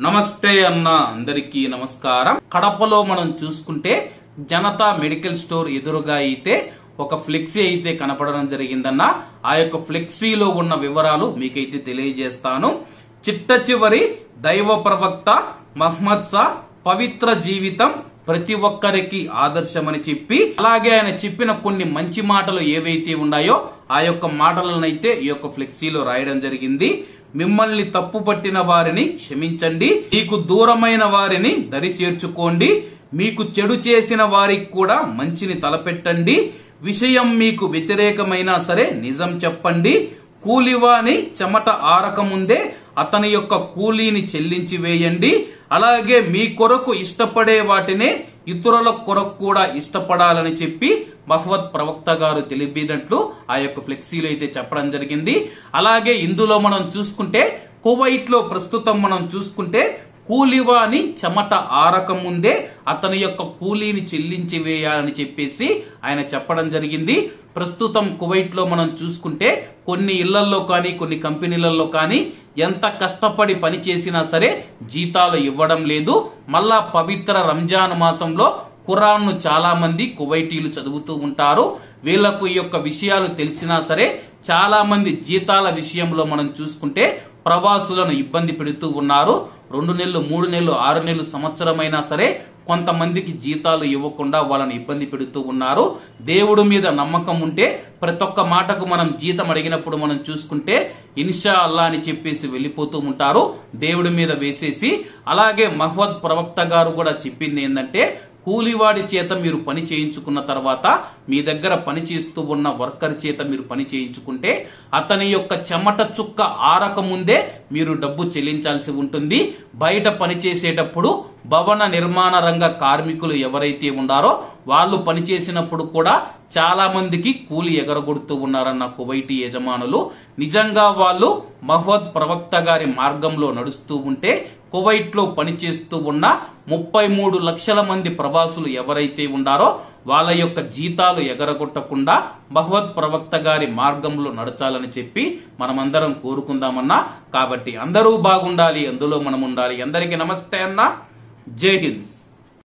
నమస్తే అన్న అందరికీ నమస్కారం. కడపలో మనం చూసుకుంటే జనతా మెడికల్ స్టోర్ ఎదురుగా అయితే ఒక ఫ్లెక్సీ అయితే కనపడడం జరిగిందన్న. ఆ యొక్క ఫ్లెక్సీలో ఉన్న వివరాలు మీకైతే తెలియజేస్తాను. చిట్ట చివరి దైవ ప్రవక్త మహమ్మద్ షా పవిత్ర జీవితం ప్రతి ఒక్కరికి ఆదర్శమని చెప్పి, అలాగే ఆయన చెప్పిన కొన్ని మంచి మాటలు ఏవైతే ఉన్నాయో ఆ యొక్క మాటలనైతే ఈ యొక్క ఫ్లెక్సీలో రాయడం జరిగింది. మిమ్మల్ని తప్పు పట్టిన వారిని క్షమించండి, మీకు దూరమైన వారిని దరి చేర్చుకోండి, మీకు చెడు చేసిన వారికి కూడా మంచిని తలపెట్టండి, విషయం మీకు వ్యతిరేకమైనా సరే నిజం చెప్పండి, కూలివాని చెమట ఆరకముందే అతని యొక్క కూలీని చెల్లించి వేయండి, అలాగే మీ కొరకు ఇష్టపడే వాటినే ఇతరుల కొరకు కూడా ఇష్టపడాలని చెప్పి మహమ్మద్ ప్రవక్త గారు తెలిపినట్లు ఆ యొక్క ఫ్లెక్సీలో అయితే చెప్పడం జరిగింది. అలాగే ఇందులో మనం చూసుకుంటే కువైట్ లో ప్రస్తుతం మనం చూసుకుంటే కూలివాని చెమట ఆరకముందే అతని యొక్క కూలీని చెల్లించి వేయాలని చెప్పేసి ఆయన చెప్పడం జరిగింది. ప్రస్తుతం కువైట్ లో మనం చూసుకుంటే కొన్ని ఇళ్లలో కానీ కొన్ని కంపెనీలలో కానీ ఎంత కష్టపడి పని చేసినా సరే జీతాలు ఇవ్వడం లేదు. మళ్ళా పవిత్ర రంజాన్ మాసంలో ఖురాన్ ను చాలా మంది కువైటీలు చదువుతూ ఉంటారు. వీళ్లకు ఈ యొక్క విషయాలు తెలిసినా సరే చాలా మంది జీతాల విషయంలో మనం చూసుకుంటే ప్రవాసులను ఇబ్బంది పెడుతూ ఉన్నారు. 2 నెలలు 3 నెలలు 6 నెలలు సంవత్సరమైనా సరే కొంతమందికి జీతాలు ఇవ్వకుండా వాళ్ళని ఇబ్బంది పెడుతూ ఉన్నారు. దేవుడి మీద నమ్మకం ఉంటే ప్రతి ఒక్క మాటకు మనం జీతం అడిగినప్పుడు మనం చూసుకుంటే ఇన్షా అల్లా అని చెప్పేసి వెళ్లిపోతూ ఉంటారు, దేవుడి మీద వేసేసి. అలాగే మహమ్మద్ ప్రవక్త గారు కూడా చెప్పింది ఏంటంటే, కూలివాడి చేత మీరు పని చేయించుకున్న తర్వాత మీ దగ్గర పని చేస్తూ ఉన్న వర్కర్ చేత మీరు పని చేయించుకుంటే అతని యొక్క చెమట చుక్క ఆరక ముందే మీరు డబ్బు చెల్లించాల్సి ఉంటుంది. బయట పని చేసేటప్పుడు భవన నిర్మాణ రంగ కార్మికులు ఎవరైతే ఉన్నారో వాళ్ళు పనిచేసినప్పుడు కూడా చాలా మందికి కూలి ఎగరగొడుతూ ఉన్నారన్న కువైటీ యజమానులు. నిజంగా వాళ్ళు మహమ్మద్ ప్రవక్త గారి మార్గంలో నడుస్తూ ఉంటే కువైట్ లో పనిచేస్తూ ఉన్న 33 లక్షల మంది ప్రవాసులు ఎవరైతే ఉన్నారో వాళ్ళ యొక్క జీతాలు ఎగరగొట్టకుండా మహమ్మద్ ప్రవక్త గారి మార్గంలో నడచాలని చెప్పి మనమందరం కోరుకుందామన్నా. కాబట్టి అందరూ బాగుండాలి, అందులో మనం ఉండాలి. అందరికీ నమస్తే అన్న. జై హింద్.